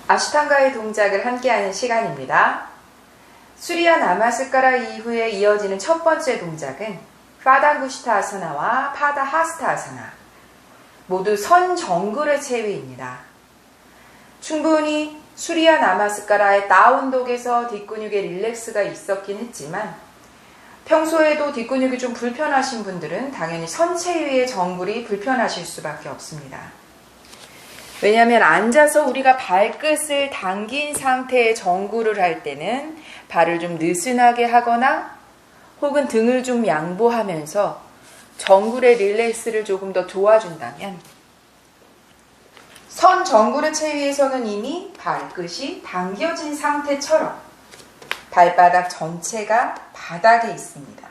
아시탄가의 동작을 함께하는 시간입니다. 수리야 나마스카라 이후에 이어지는 첫 번째 동작은 파당구시타 아사나와 파다 하스타 아사나, 모두 선 정글의 체위입니다. 충분히 수리야 나마스카라의 다운독에서 뒷근육의 릴렉스가 있었긴 했지만 평소에도 뒷근육이 좀 불편하신 분들은 당연히 선체위의 정글이 불편하실 수밖에 없습니다. 왜냐하면 앉아서 우리가 발끝을 당긴 상태의 정굴을 할 때는 발을 좀 느슨하게 하거나 혹은 등을 좀 양보하면서 정굴의 릴렉스를 조금 더 도와준다면, 선 정굴의 체위에서는 이미 발끝이 당겨진 상태처럼 발바닥 전체가 바닥에 있습니다.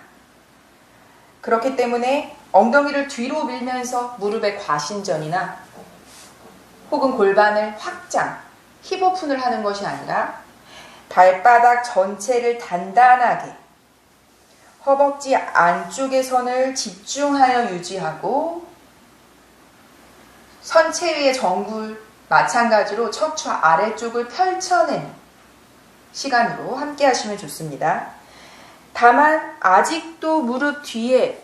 그렇기 때문에 엉덩이를 뒤로 밀면서 무릎의 과신전이나 혹은 골반을 확장, 힙오픈을 하는 것이 아니라 발바닥 전체를 단단하게 허벅지 안쪽의 선을 집중하여 유지하고, 선체 위의 정굴 마찬가지로 척추 아래쪽을 펼쳐내는 시간으로 함께 하시면 좋습니다. 다만 아직도 무릎 뒤에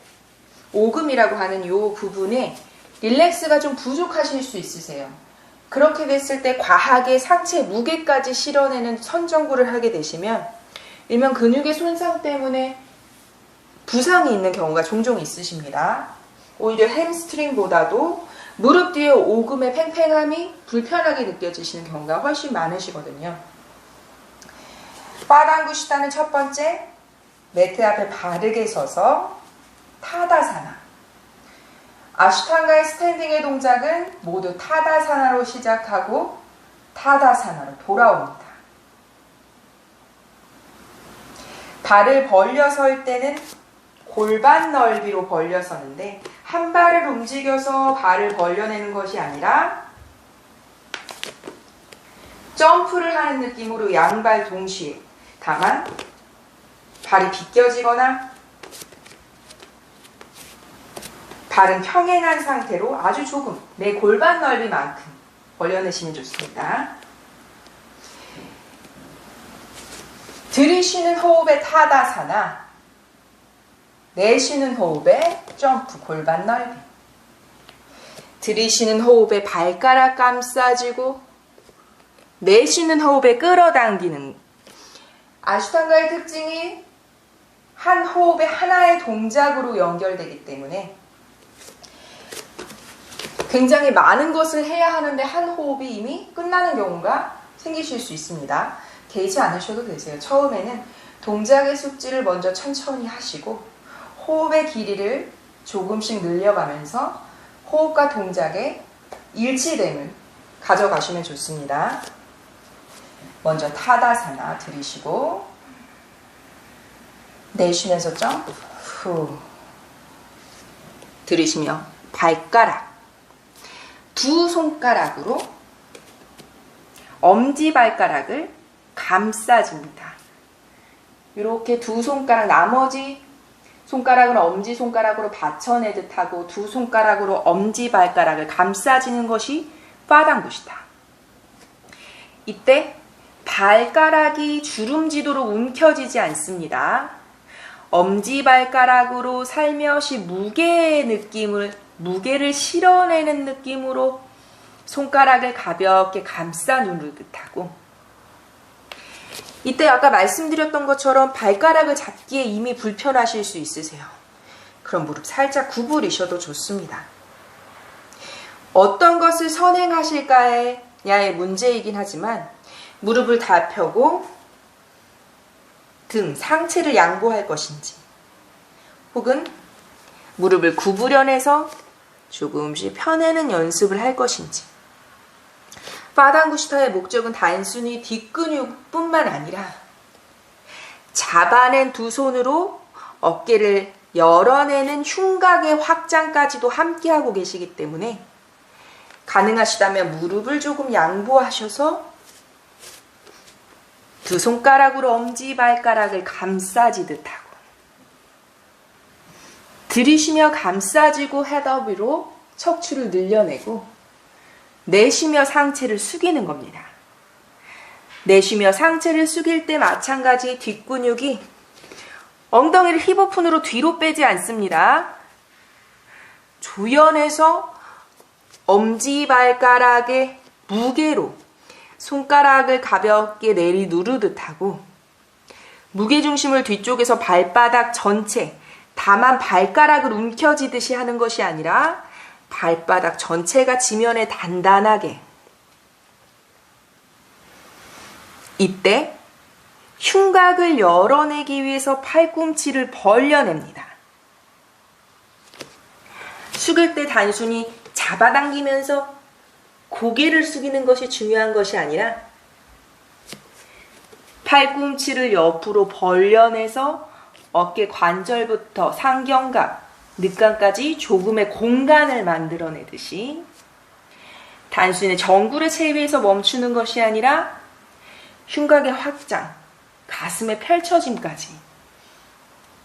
오금이라고 하는 이 부분에 릴렉스가 좀 부족하실 수 있으세요. 그렇게 됐을 때 과하게 상체 무게까지 실어내는 선정굴을 하게 되시면 일명 근육의 손상 때문에 부상이 있는 경우가 종종 있으십니다. 오히려 햄스트링보다도 무릎 뒤에 오금의 팽팽함이 불편하게 느껴지시는 경우가 훨씬 많으시거든요. 파당구시타는 첫 번째, 매트 앞에 바르게 서서 타다사나. 아시탄가의 스탠딩의 동작은 모두 타다사나로 시작하고 타다사나로 돌아옵니다. 발을 벌려 설 때는 골반 넓이로 벌려 서는데, 한 발을 움직여서 발을 벌려내는 것이 아니라 점프를 하는 느낌으로 양발 동시에, 다만 발이 비껴지거나 발은 평행한 상태로 아주 조금 내 골반 넓이만큼 벌려내시면 좋습니다. 들이쉬는 호흡에 타다사나, 내쉬는 호흡에 점프, 골반 넓이. 들이쉬는 호흡에 발가락 감싸지고, 내쉬는 호흡에 끌어당기는. 아시탄가의 특징이 한 호흡에 하나의 동작으로 연결되기 때문에 굉장히 많은 것을 해야 하는데 한 호흡이 이미 끝나는 경우가 생기실 수 있습니다. 개의치 않으셔도 되세요. 처음에는 동작의 숙지를 먼저 천천히 하시고 호흡의 길이를 조금씩 늘려가면서 호흡과 동작의 일치됨을 가져가시면 좋습니다. 먼저 타다사나 들이쉬고 내쉬면서 점프, 후. 들이쉬며 발가락, 두 손가락으로 엄지발가락을 감싸줍니다. 이렇게 두 손가락, 나머지 손가락은 엄지손가락으로 받쳐내듯 하고 두 손가락으로 엄지발가락을 감싸지는 것이 파당구시타. 이때 발가락이 주름지도록 움켜지지 않습니다. 엄지발가락으로 살며시 무게를 실어내는 느낌으로 손가락을 가볍게 감싸 누르듯 하고, 이때 아까 말씀드렸던 것처럼 발가락을 잡기에 이미 불편하실 수 있으세요. 그럼 무릎 살짝 구부리셔도 좋습니다. 어떤 것을 선행하실까에 야의 문제이긴 하지만 무릎을 다 펴고 등, 상체를 양보할 것인지, 혹은 무릎을 구부려내서 조금씩 펴내는 연습을 할 것인지. 파당구시타의 목적은 단순히 뒷근육뿐만 아니라 잡아낸 두 손으로 어깨를 열어내는 흉곽의 확장까지도 함께하고 계시기 때문에 가능하시다면 무릎을 조금 양보하셔서 두 손가락으로 엄지발가락을 감싸지듯 하고, 들이쉬며 감싸지고 헤드 위로 척추를 늘려내고, 내쉬며 상체를 숙이는 겁니다. 내쉬며 상체를 숙일 때 마찬가지 뒷근육이 엉덩이를 힙오픈으로 뒤로 빼지 않습니다. 조연해서 엄지발가락의 무게로 손가락을 가볍게 내리 누르듯 하고 무게중심을 뒤쪽에서 발바닥 전체, 다만 발가락을 움켜쥐듯이 하는 것이 아니라 발바닥 전체가 지면에 단단하게. 이때 흉곽을 열어내기 위해서 팔꿈치를 벌려냅니다. 숙일 때 단순히 잡아당기면서 고개를 숙이는 것이 중요한 것이 아니라 팔꿈치를 옆으로 벌려내서 어깨 관절부터 상경각, 늑간까지 조금의 공간을 만들어내듯이 단순히 정구를 체위에서 멈추는 것이 아니라 흉곽의 확장, 가슴의 펼쳐짐까지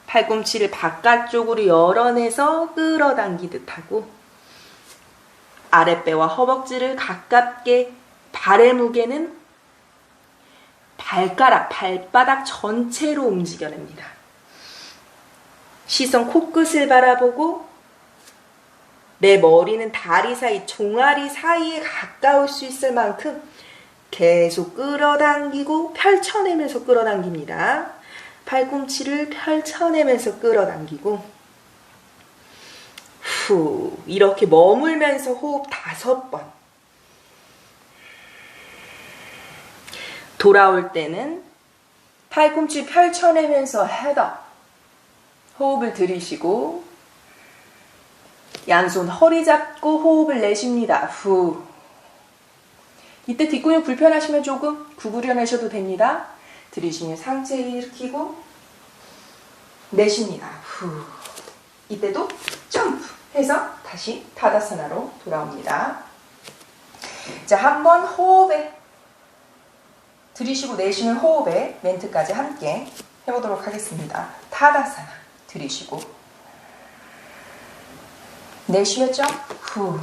팔꿈치를 바깥쪽으로 열어내서 끌어당기듯 하고 아랫배와 허벅지를 가깝게 발의 무게는 발가락, 발바닥 전체로 움직여냅니다. 시선 코끝을 바라보고 내 머리는 다리 사이, 종아리 사이에 가까울 수 있을 만큼 계속 끌어당기고 펼쳐내면서 끌어당깁니다. 팔꿈치를 펼쳐내면서 끌어당기고 후, 이렇게 머물면서 호흡 5번. 돌아올 때는 팔꿈치 펼쳐내면서 헤드업. 호흡을 들이쉬고 양손 허리 잡고 호흡을 내쉽니다. 후. 이때 뒷근육 불편하시면 조금 구부려 내셔도 됩니다. 들이쉬며 상체 일으키고 내쉽니다. 후. 이때도 점프 해서 다시 타다사나로 돌아옵니다. 자, 한번 호흡에 들이쉬고 내쉬는 호흡에 멘트까지 함께 해보도록 하겠습니다. 타다사나 들이쉬고 내쉬며 점프 후.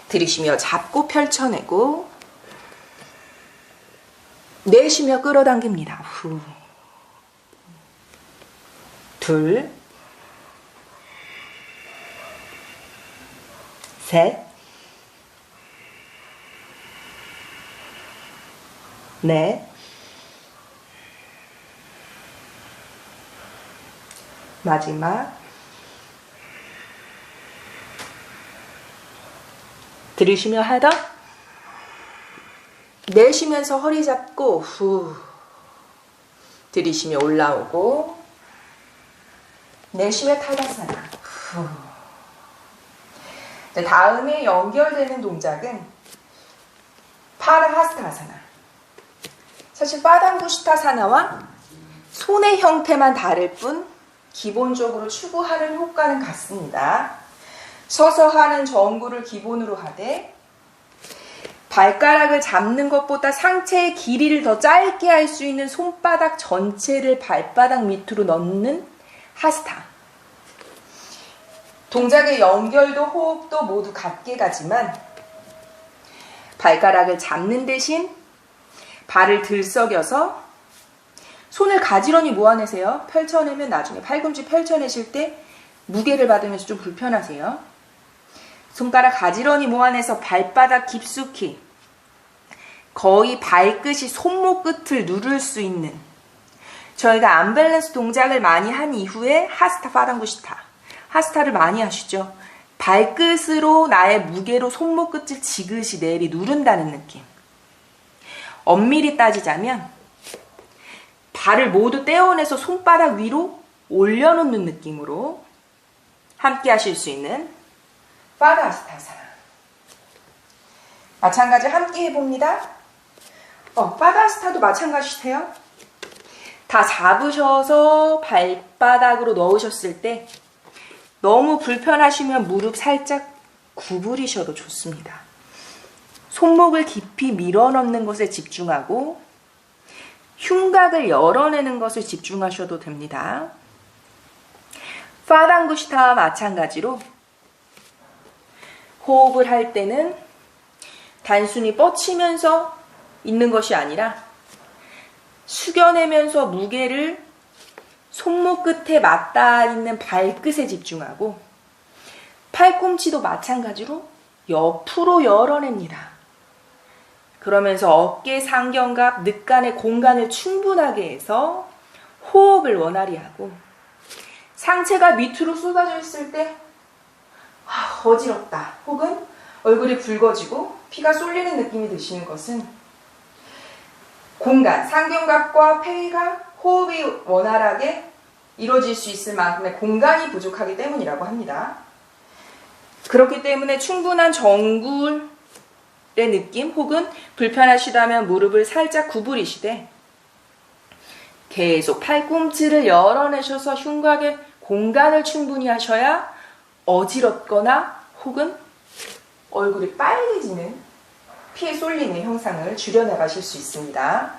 들이쉬며 잡고 펼쳐내고 내쉬며 끌어당깁니다. 후. 둘, 셋, 넷, 마지막 들이쉬며 하다 내쉬면서 허리 잡고 후 들이쉬며 올라오고 내쉬며 타다사나 후. 다음에 연결되는 동작은 파라하스타사나. 사실 파당구시타사나와 손의 형태만 다를 뿐 기본적으로 추구하는 효과는 같습니다. 서서 하는 정구를 기본으로 하되 발가락을 잡는 것보다 상체의 길이를 더 짧게 할 수 있는 손바닥 전체를 발바닥 밑으로 넣는 하스타. 동작의 연결도 호흡도 모두 같게 가지만 발가락을 잡는 대신 발을 들썩여서 손을 가지런히 모아내세요. 펼쳐내면 나중에 팔꿈치 펼쳐내실 때 무게를 받으면서 좀 불편하세요. 손가락 가지런히 모아내서 발바닥 깊숙이 거의 발끝이 손목 끝을 누를 수 있는 저희가 안밸런스 동작을 많이 한 이후에 하스타 파당구시타 하스타를 많이 하시죠. 발끝으로 나의 무게로 손목 끝을 지그시 내리 누른다는 느낌. 엄밀히 따지자면 발을 모두 떼어내서 손바닥 위로 올려놓는 느낌으로 함께 하실 수 있는 파다하스타사나. 마찬가지 함께 해봅니다. 파다하스타도 마찬가지세요. 다 잡으셔서 발바닥으로 넣으셨을 때 너무 불편하시면 무릎 살짝 구부리셔도 좋습니다. 손목을 깊이 밀어넣는 것에 집중하고 흉곽을 열어내는 것을 집중하셔도 됩니다. 파당구시타와 마찬가지로 호흡을 할 때는 단순히 뻗치면서 있는 것이 아니라 숙여내면서 무게를 손목 끝에 맞닿아 있는 발끝에 집중하고 팔꿈치도 마찬가지로 옆으로 열어냅니다. 그러면서 어깨 상견갑 늑간의 공간을 충분하게 해서 호흡을 원활히 하고 상체가 밑으로 쏟아져 있을 때 어지럽다 혹은 얼굴이 붉어지고 피가 쏠리는 느낌이 드시는 것은 공간, 상견갑과 폐가 호흡이 원활하게 이루어질 수 있을 만큼의 공간이 부족하기 때문이라고 합니다. 그렇기 때문에 충분한 정굴의 느낌 혹은 불편하시다면 무릎을 살짝 구부리시되 계속 팔꿈치를 열어내셔서 흉곽의 공간을 충분히 하셔야 어지럽거나 혹은 얼굴이 빨개지는 피에 쏠리는 형상을 줄여나가실 수 있습니다.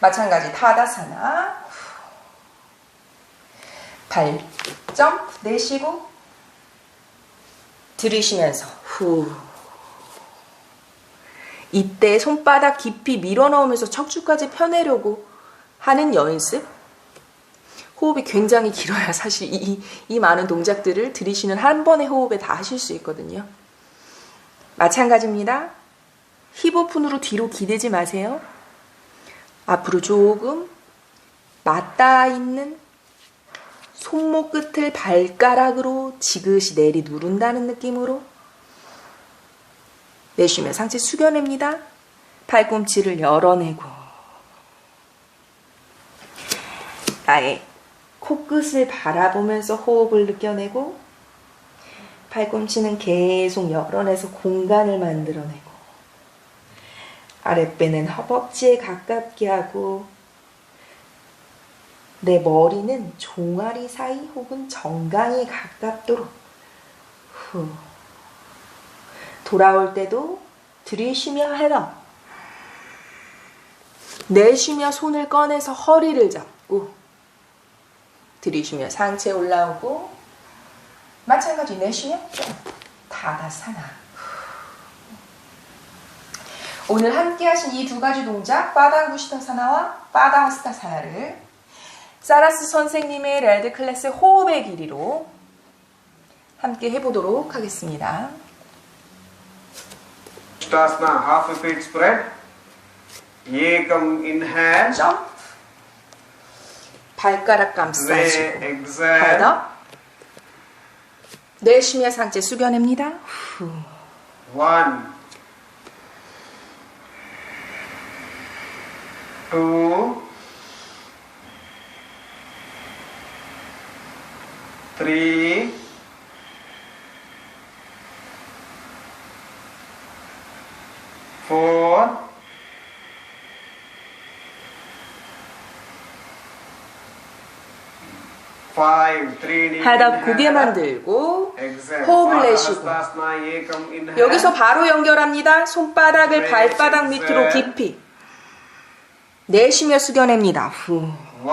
마찬가지 타다사나 발 점프 내쉬고 들이쉬면서 후. 이때 손바닥 깊이 밀어넣으면서 척추까지 펴내려고 하는 연습. 호흡이 굉장히 길어야 사실 이 많은 동작들을 들이쉬는 한 번의 호흡에 다 하실 수 있거든요. 마찬가지입니다. 힙 오픈으로 뒤로 기대지 마세요. 앞으로 조금 맞닿아 있는 손목 끝을 발가락으로 지그시 내리 누른다는 느낌으로 내쉬며 상체 숙여냅니다. 팔꿈치를 열어내고 나의 코끝을 바라보면서 호흡을 느껴내고 팔꿈치는 계속 열어내서 공간을 만들어내고 아랫배는 허벅지에 가깝게 하고 내 머리는 종아리 사이 혹은 정강이에 가깝도록 후. 돌아올 때도 들이쉬며 헤더 내쉬며 손을 꺼내서 허리를 잡고 들이쉬며 상체 올라오고 마찬가지 내쉬며 타다사나. 오늘 함께 하신 이 두 가지 동작 파다구시타사나와 파다하스타사나를 사라스 선생님의 레드 클래스 호흡의 길이로 함께 해보도록 하겠습니다. Uttasana, half a feet spread. Yekam inhale. 점프. 발가락 감싸시고. Exhale. 하나. 내쉬며 상체 숙여냅니다. 후. 1, 2, 3, 4, 5. 하다 고개만 들고 호흡을 내쉬고 여기서 바로 연결합니다. 손바닥을 발바닥 밑으로 깊이 내쉬며 숙여냅니다. 후. 1,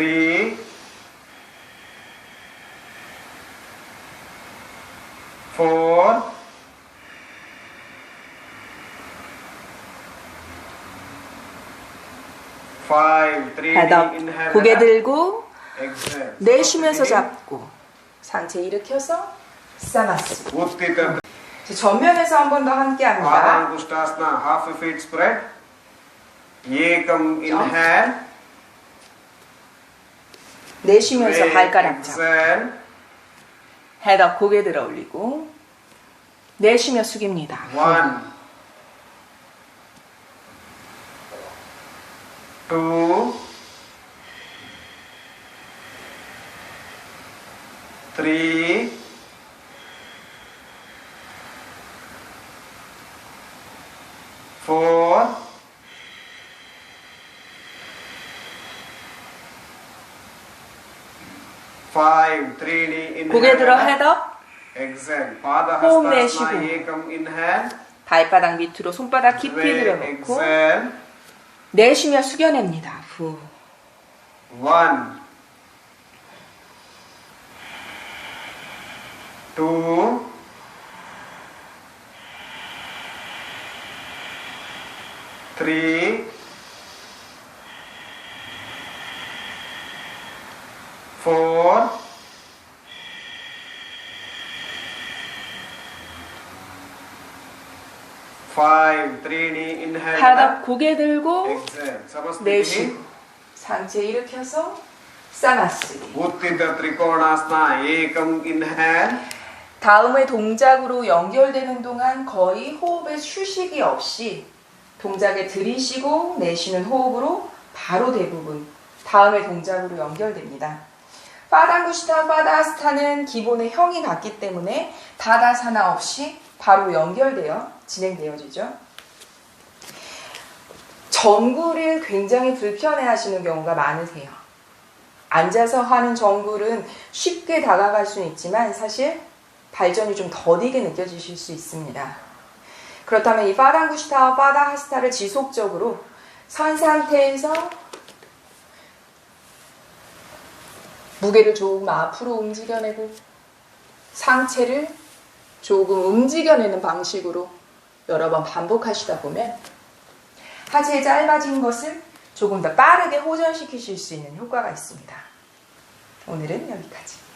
2, 3, 4, 5. 하다 고개 들고 내쉬면서 잡고 상체 일으켜서 사마스. 전면에서 한 번 더 함께 합니다. Padangustasana, half a feet spread. Yekam inhale. 내쉬면서 발가락 잡고 Exhale. 헤더 고개 들어 올리고 내쉬며 숙입니다. 1, 2, 3, 4, 5. 고개 들어 헤더 Exhale. 호흡 내쉬고. Padahastasana, Yekam inhale. 발바닥 밑으로 손바닥 깊이 들여놓고 Exhale. 내쉬며 숙여냅니다. 후. 1, 2, 3, 4, 5. 3D inhale. 바닥 고개 들고 Exhale. Samastiti. 내쉬고 상체 일으켜서 사마스리. Uttita Trikonasana. Ekam inhale. 다음의 동작으로 연결되는 동안 거의 호흡에 휴식이 없이 동작에 들이쉬고 내쉬는 호흡으로 바로 대부분 다음의 동작으로 연결됩니다. 파당구시타, 파다하스타는 기본의 형이 같기 때문에 다다사나 없이 바로 연결되어 진행되어지죠. 정굴을 굉장히 불편해 하시는 경우가 많으세요. 앉아서 하는 정굴은 쉽게 다가갈 수는 있지만 사실 발전이 좀 더디게 느껴지실 수 있습니다. 그렇다면 이 파당구시타와 파다하스타를 지속적으로 선 상태에서 무게를 조금 앞으로 움직여내고 상체를 조금 움직여내는 방식으로 여러 번 반복하시다 보면 하체의 짧아진 것을 조금 더 빠르게 호전시키실 수 있는 효과가 있습니다. 오늘은 여기까지.